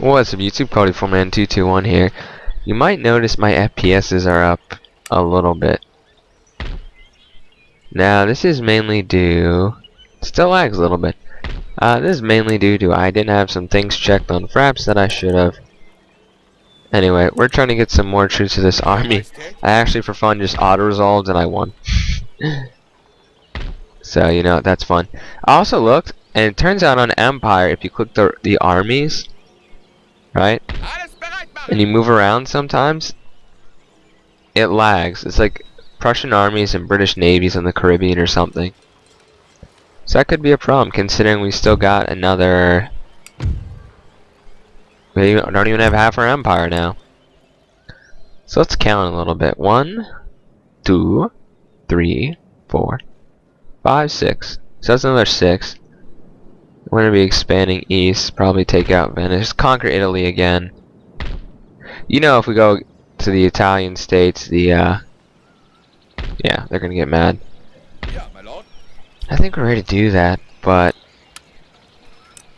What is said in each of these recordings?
What's up YouTube, Cody4Man221 here. You might notice my FPSs are up a little bit. Now this is mainly due, still lags a little bit. This is mainly due to I didn't have some things checked on fraps that I should have. Anyway, we're trying to get some more troops to this army. I actually for fun just auto-resolved and I won. So you know, that's fun. I also looked and it turns out on Empire if you click the armies, right? And you move around sometimes, it lags. It's like Prussian armies and British navies in the Caribbean or something. So that could be a problem considering we still got another... We don't even have half our empire now. So let's count a little bit. 1, 2, 3, 4, 5, 6. So that's another 6. We're going to be expanding east, probably take out Venice, conquer Italy again. You know, if we go to the Italian states, yeah, they're gonna get mad. I think we're ready to do that, but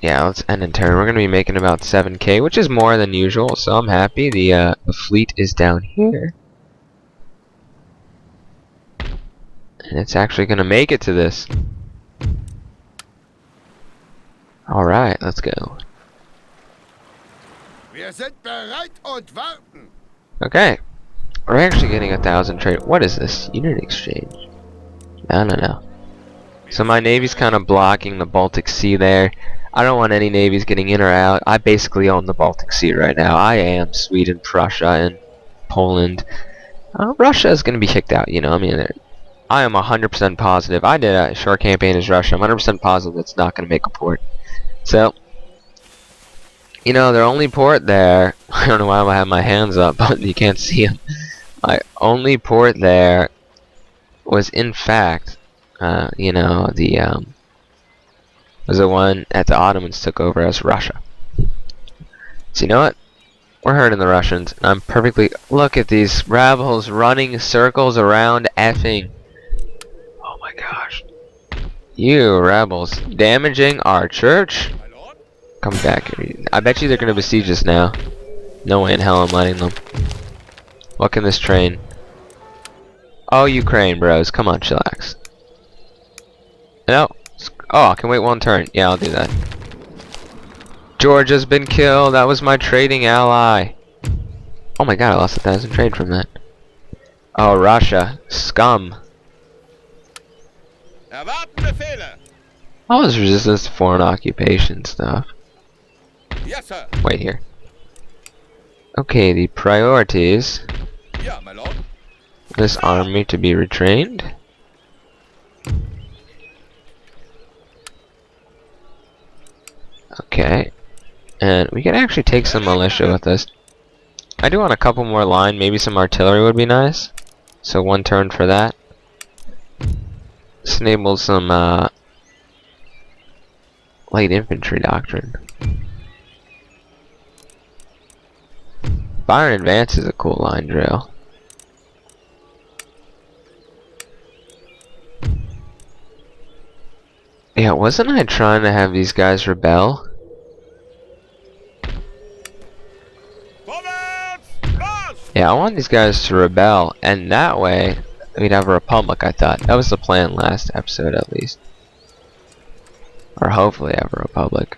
yeah, let's end in turn. We're gonna be making about 7k, which is more than usual, so I'm happy. The fleet is down here, and it's actually gonna make it to this. All right, let's go. Okay, we're actually getting 1,000 trade. What is this? Unit exchange? No. So my navy's kind of blocking the Baltic Sea there. I don't want any navies getting in or out. I basically own the Baltic Sea right now. I am Sweden, Prussia, and Poland. Russia is going to be kicked out, you know. I mean, I am 100% positive. I did a short campaign as Russia. I'm 100% positive it's not going to make a port. So, you know, their only port there, I don't know why I have my hands up, but you can't see them. My only port there was, in fact, you know, was the one that the Ottomans took over as Russia. So you know what? We're hurting the Russians. And I'm perfectly... Look at these rebels running circles around effing. Oh my gosh. You rebels. Damaging our church? Come back here. I bet you they're going to besiege us now. No way in hell I'm letting them. What can this train? Oh, Ukraine, bros. Come on, chillax. No. Oh, I can wait one turn. Yeah, I'll do that. Georgia's been killed. That was my trading ally. Oh my god, I lost 1,000 trade from that. Oh, Russia. Scum. All this resistance to foreign occupation stuff. Yes, sir. Wait here. Okay, the priorities. Yeah, my lord. This army to be retrained. Okay. And we can actually take some militia with us. I do want a couple more line. Maybe some artillery would be nice. So one turn for that. Let's enable some light infantry doctrine. Fire in advance is a cool line drill. Yeah, wasn't I trying to have these guys rebel? Yeah, I want these guys to rebel, and that way we'd have a republic, I thought. That was the plan last episode, at least. Or hopefully have a republic.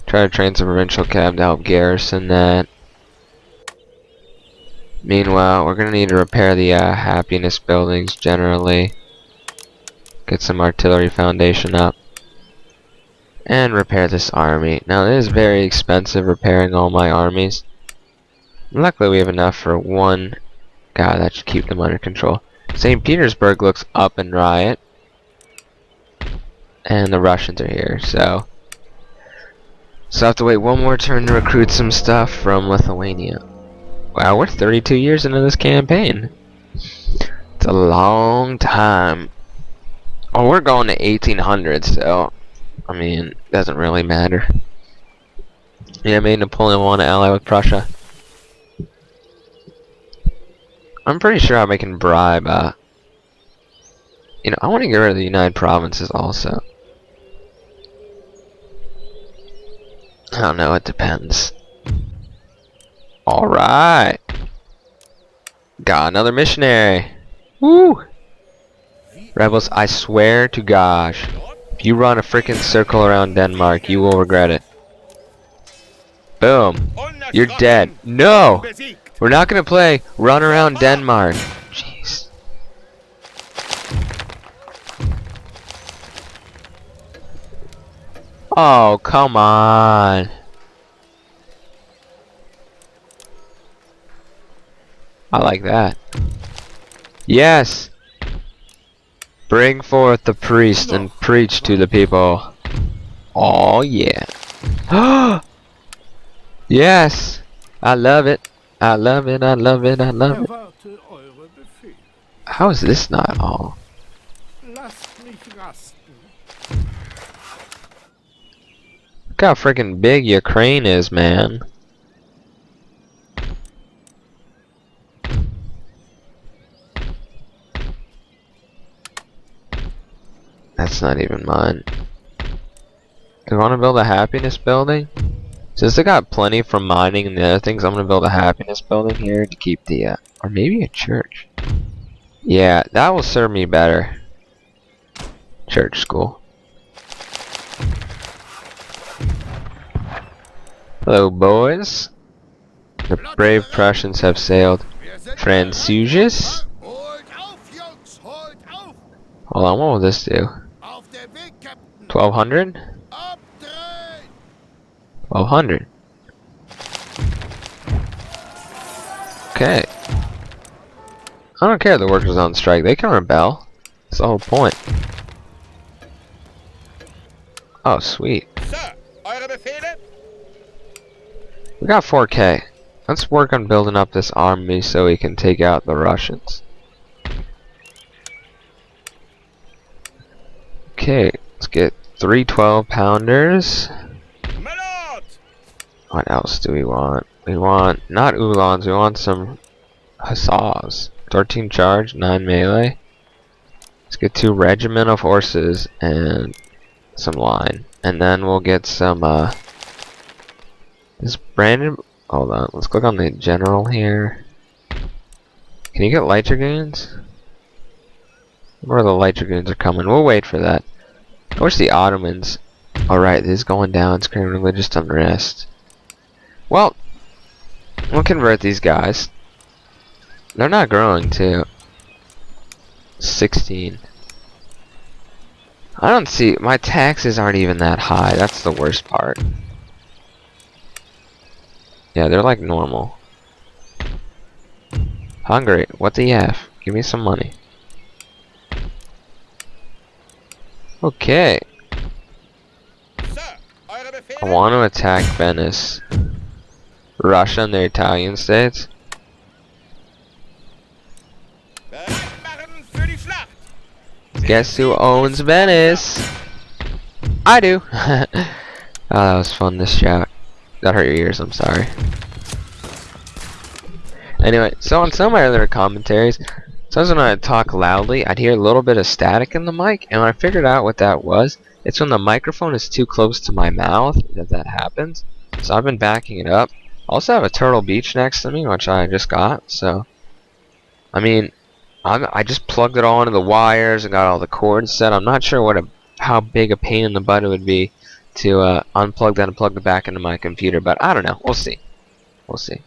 Try to train some provincial cab to help garrison that. Meanwhile, we're going to need to repair the happiness buildings generally. Get some artillery foundation up. And repair this army. Now, it is very expensive repairing all my armies. Luckily, we have enough for one. God, that should keep them under control. St. Petersburg looks up in riot. And the Russians are here, so... So I have to wait one more turn to recruit some stuff from Lithuania. Wow, we're 32 years into this campaign. It's a long time. Oh, we're going to 1800, so... I mean, it doesn't really matter. Yeah, made Napoleon want to ally with Prussia. I'm pretty sure I can bribe, you know, I want to get rid of the United Provinces also. I don't know, it depends. Alright. Got another missionary. Woo! Rebels, I swear to gosh, if you run a freaking circle around Denmark, you will regret it. Boom. You're dead. No! We're not gonna play run around Denmark. Jeez. Oh, come on. I like that. Yes! Bring forth the priest and preach to the people. Oh yeah. Yes! I love it. I love it, I love it, I love it. How is this not all? Look how freaking big Ukraine is, man. That's not even mine. Do we want to build a happiness building? Since they got plenty from mining and the other things, I'm going to build a happiness building here to keep the, or maybe a church. Yeah, that will serve me better. Church school. Hello, boys. The brave Prussians have sailed. Französisch? Hold on, what will this do? 1200? 1200. Okay. I don't care if the workers on strike. They can rebel. That's the whole point. Oh, sweet. We got 4K. Let's work on building up this army so we can take out the Russians. Okay, let's get 3 12-pounders. What else do we want? We want not Uhlans, we want some hussars. 13 charge, 9 melee. Let's get 2 regiment of horses and some line. And then we'll get some is Brandon, hold on, let's click on the general here. Can you get light dragoons? Where the light dragoons are coming. We'll wait for that. I wish the Ottomans. Alright, this is going down, screaming religious unrest. Well, we'll convert these guys. They're not growing too. 16. I don't see, my taxes aren't even that high. That's the worst part. Yeah, they're like normal. Hungary, what the F? Give me some money. Okay. I want to attack Venice. Russia and the Italian states. Guess who owns Venice? I do. Oh, that was fun, this shout. That hurt your ears, I'm sorry. Anyway, so on some of my other commentaries, sometimes when I talk loudly, I'd hear a little bit of static in the mic, and when I figured out what that was, it's when the microphone is too close to my mouth that happens. So I've been backing it up. I also have a Turtle Beach next to me, which I just got, so I mean, I just plugged it all into the wires and got all the cords set. I'm not sure how big a pain in the butt it would be to unplug that and plug it back into my computer, but I don't know. We'll see. We'll see.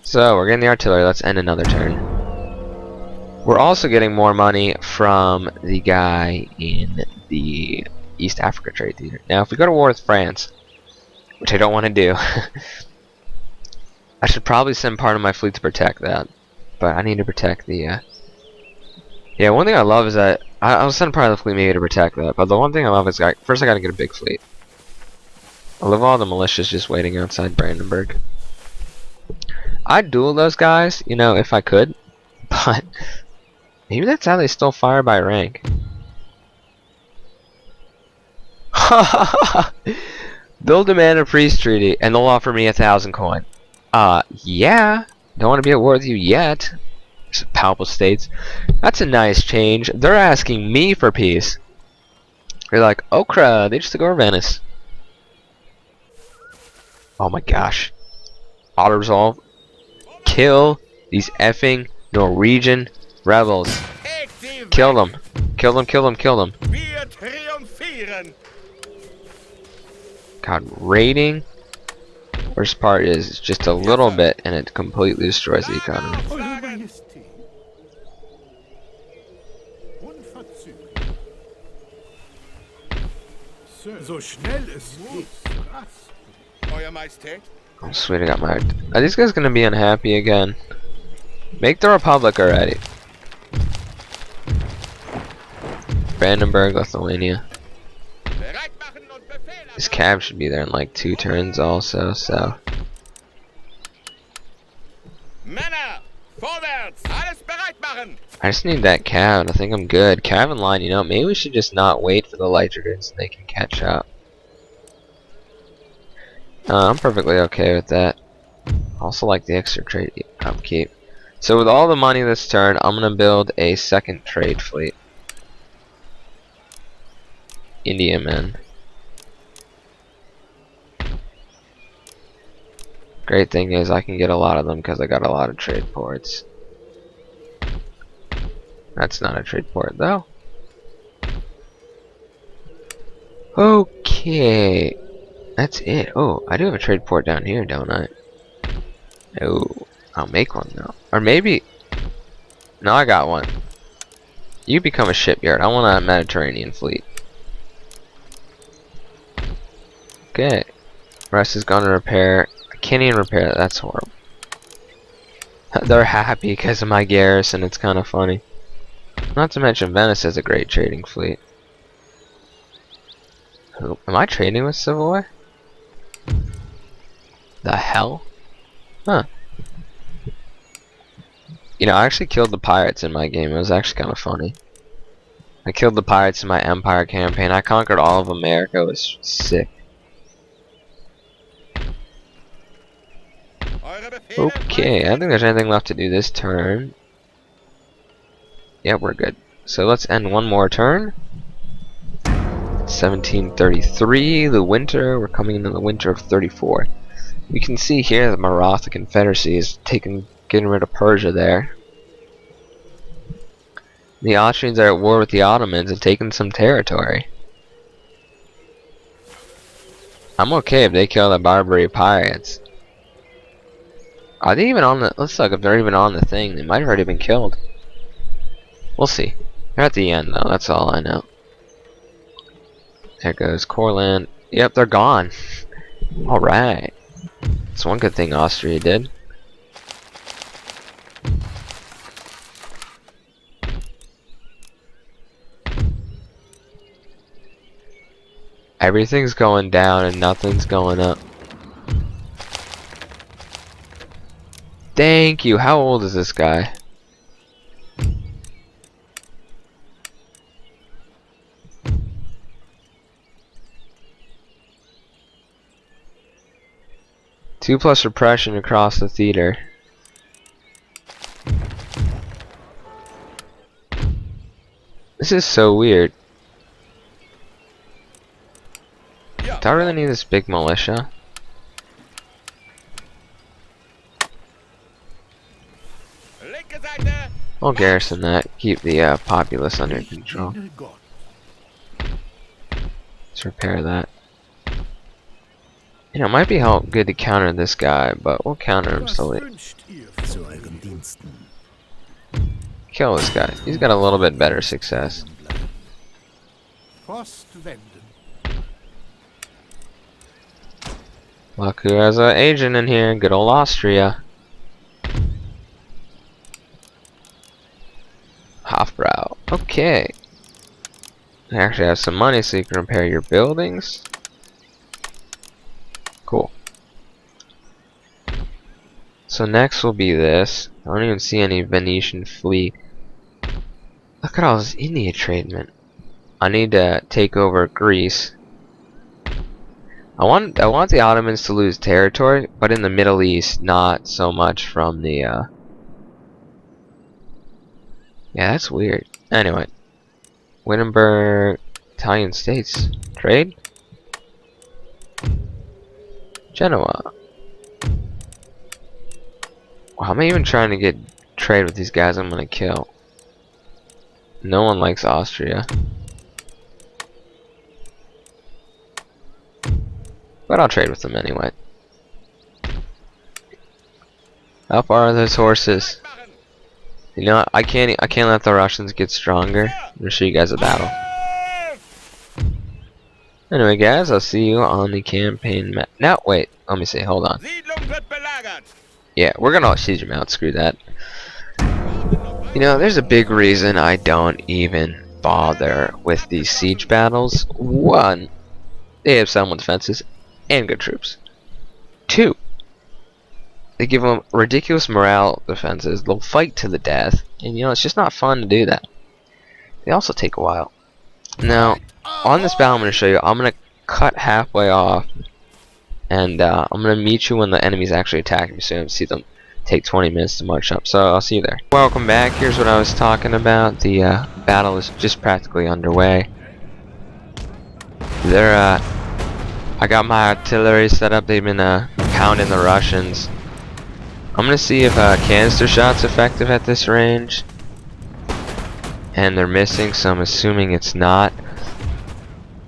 So we're getting the artillery. Let's end another turn. We're also getting more money from the guy in the East Africa Trade Theater. Now, if we go to war with France, which I don't want to do, I should probably send part of my fleet to protect that. But I need to protect the, yeah, one thing I love is that, I'll send part of the fleet maybe to protect that, but the one thing I love is, first I gotta get a big fleet. I love all the militias just waiting outside Brandenburg. I'd duel those guys, you know, if I could, but maybe that's how they stole fire by rank. They'll demand a peace treaty, and they'll offer me 1,000 coin. Yeah. Don't want to be at war with you yet. Palpable states. That's a nice change. They're asking me for peace. You're like, okra, they just took over Venice. Oh my gosh. Auto resolve. Kill these effing Norwegian rebels. Take sie Kill weg. them. Kill them, kill them, kill them. Wir triumphieren. God, raiding. Worst part is it's just a little bit and it completely destroys the economy. Eure Majestät. Unverzüglich. Sir, so schnell es geht. Euer Majestät. Oh sweet, I got my... Are these guys gonna be unhappy again? Make the Republic already. Brandenburg, Lithuania. Bereit machen und Befehl This erteilen. cab should be there in like 2 turns also, so... Männer, vorwärts. Alles bereit machen. I just need that cab and I think I'm good. Cab and line, you know, maybe we should just not wait for the light dragoons so they can catch up. I'm perfectly okay with that. Also like the extra trade upkeep. So with all the money this turn, I'm gonna build a second trade fleet. Indiamen. Great thing is I can get a lot of them because I got a lot of trade ports. That's not a trade port though. Okay. That's it. Oh, I do have a trade port down here, don't I? Oh, I'll make one though. Or maybe... No, I got one. You become a shipyard. I want a Mediterranean fleet. Okay. Rest is gone to repair. I can't even repair that. That's horrible. They're happy because of my garrison. It's kind of funny. Not to mention Venice has a great trading fleet. Am I trading with Savoy? The hell? Huh. You know, I actually killed the pirates in my game. It was actually kind of funny. I killed the pirates in my Empire campaign. I conquered all of America. It was sick. Eure Befehle, Okay, I don't think there's anything left to do this turn. Yep, we're good. So let's end one more turn. 1733, the winter. We're coming into the winter of 34. We can see here the Maratha Confederacy is getting rid of Persia there. The Austrians are at war with the Ottomans and taking some territory. I'm okay if they kill the Barbary pirates. Are they even on the... Let's look if they're even on the thing. They might have already been killed. We'll see. They're at the end though, that's all I know. There goes Courland. Yep, they're gone. Alright. That's one good thing Austria did. Everything's going down and nothing's going up. Thank you. How old is this guy? +2 repression across the theater. This is so weird. Ja, Do I really need this big militia? linke Seite. I'll garrison that. Keep the populace under control. Diene Gott. Let's repair that. You know, it might be good to counter this guy, but we'll counter him Was slowly. wünscht ihr? Zu euren Diensten. Kill this guy. He's got a little bit better success. Post wenden. Look who has an agent in here. Good old Austria. Hofbrau. Okay. I actually have some money so you can repair your buildings. Cool. So next will be this. I don't even see any Venetian fleet. Look at all this India tradement. I need to take over Greece. I want the Ottomans to lose territory, but in the Middle East, not so much from the yeah, that's weird. Anyway. Wittenberg, Italian states. Trade? Genoa. Well, I'm even trying to get trade with these guys I'm gonna kill. No one likes Austria. But I'll trade with them anyway. How far are those horses? You know what? I can't let the Russians get stronger. I'm gonna show you guys a battle. Anyway, guys, I'll see you on the campaign map. Now, wait. Let me see. Hold on. Yeah, we're gonna siege them out. Screw that. You know, there's a big reason I don't even bother with these siege battles. One, they have sound defenses and good troops. Two, they give them ridiculous morale defenses. They'll fight to the death, and you know it's just not fun to do that. They also take a while. Now, on this battle I'm going to show you, I'm going to cut halfway off, and I'm going to meet you when the enemy's actually attacking me, so you don't see them take 20 minutes to march up. So I'll see you there. Welcome back. Here's what I was talking about. The battle is just practically underway. I got my artillery set up. They've been pounding the Russians. I'm gonna see if canister shot's effective at this range, and they're missing, so I'm assuming it's not.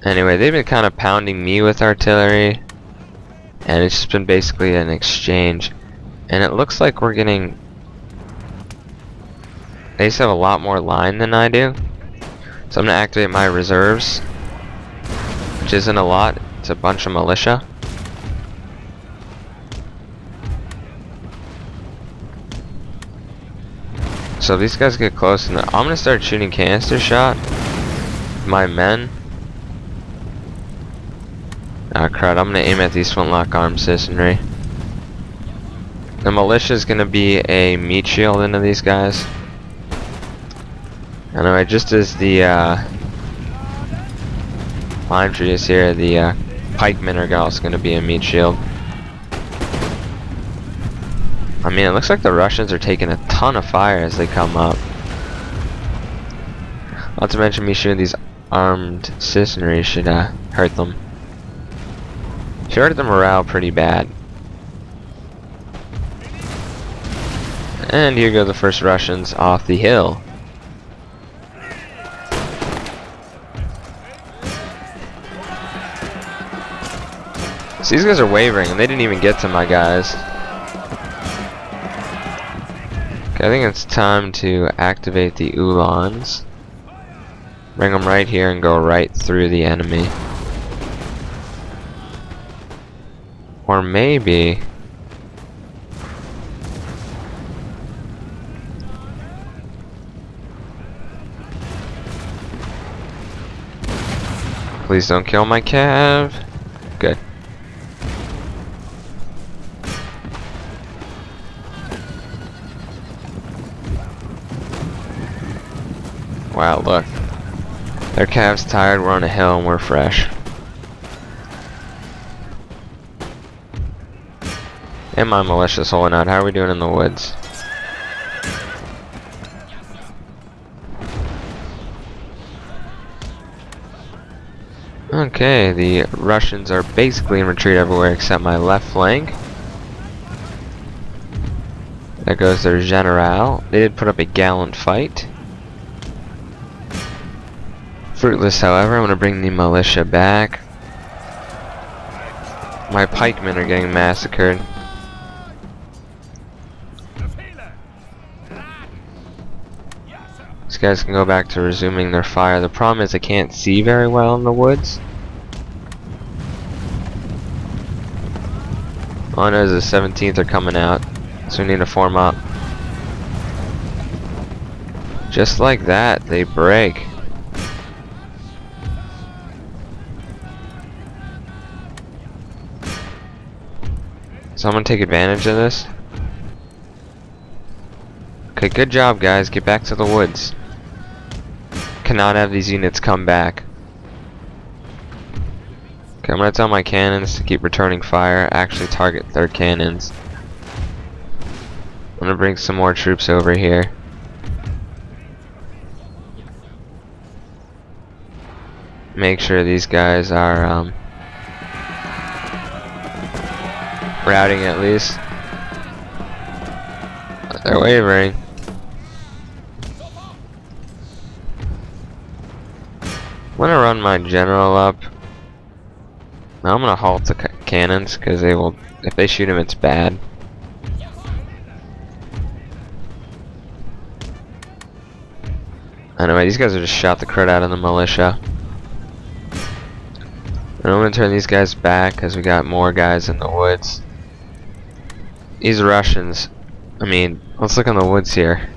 Anyway, they've been kind of pounding me with artillery, and it's just been basically an exchange. And it looks like we're getting. They just have a lot more line than I do, so I'm gonna activate my reserves, which isn't a lot. It's a bunch of militia. So these guys get close, and I'm gonna start shooting canister shot. My men. Ah, crud! I'm gonna aim at these flintlock arm citizenry. The militia is gonna be a meat shield into these guys. Anyway, just as the infantry is here, the pikemen are also gonna be a meat shield. I mean, it looks like the Russians are taking a ton of fire as they come up. Not to mention me shooting these armed citizenry should hurt them. Should hurt the morale pretty bad. And here go the first Russians off the hill. So these guys are wavering, and they didn't even get to my guys. I think it's time to activate the Uhlans. Bring them right here and go right through the enemy. Or maybe... Please don't kill my cav. Good. Wow, look. Their cav's tired, we're on a hill, and we're fresh. And my militia's holding out. How are we doing in the woods? Okay, the Russians are basically in retreat everywhere except my left flank. There goes their general. They did put up a gallant fight. Fruitless, however. I'm going to bring the militia back. My pikemen are getting massacred. These guys can go back to resuming their fire. The problem is I can't see very well in the woods. All I know is the 17th are coming out, so we need to form up. Just like that, they break. So I'm gonna take advantage of this. Okay, good job, guys. Get back to the woods. Cannot have these units come back. Okay, I'm gonna tell my cannons to keep returning fire. Actually, target their cannons. I'm gonna bring some more troops over here. Make sure these guys are routing at least. They're wavering. I'm gonna run my general up. Now I'm gonna halt the cannons because they will. If they shoot him, it's bad. Anyway, these guys are just shot the crud out of the militia. And I'm gonna turn these guys back because we got more guys in the woods. These Russians. I mean, let's look in the woods here.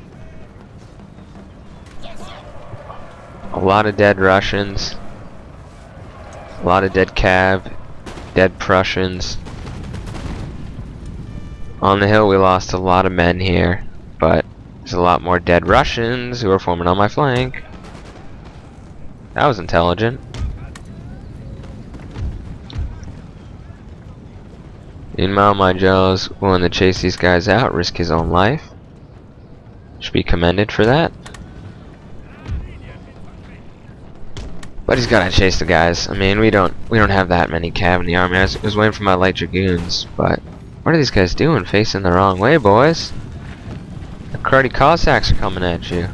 A lot of dead Russians. A lot of dead Cav. Dead Prussians. On the hill we lost a lot of men here, but there's a lot more dead Russians who are forming on my flank. That was intelligent. Meanwhile, my general's willing to chase these guys out, risk his own life. Should be commended for that. But he's gotta chase the guys. I mean, we don't have that many cav in the army. I was waiting for my light dragoons, but what are these guys doing? Facing the wrong way, boys. The cruddy Cossacks are coming at you.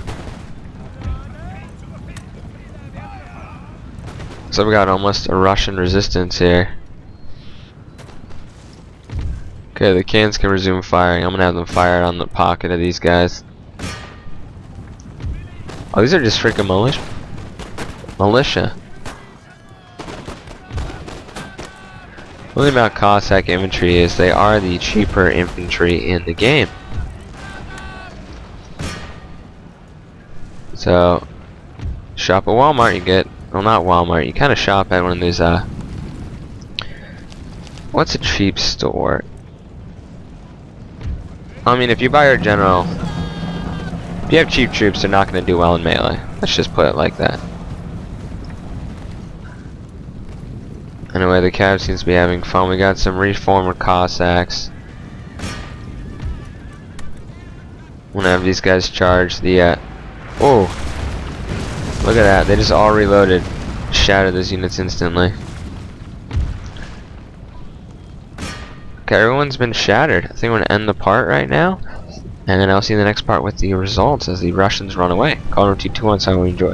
So we got almost a Russian resistance here. Okay, the cannons can resume firing. I'm gonna have them fire on the pocket of these guys. Oh, these are just freaking militia. One thing about Cossack infantry is they are the cheaper infantry in the game. So, shop at Walmart, you get, well, not Walmart, you kind of shop at one of these, what's a cheap store? I mean, if you buy your general, if you have cheap troops, they're not going to do well in melee. Let's just put it like that. Anyway, the Cav seems to be having fun. We got some reformer Cossacks. I'm gonna have these guys charge the, oh! Look at that, they just all reloaded. Shattered those units instantly. Okay, everyone's been shattered. I think I'm gonna end the part right now. And then I'll see you in the next part with the results as the Russians run away. Call 221, so I will enjoy.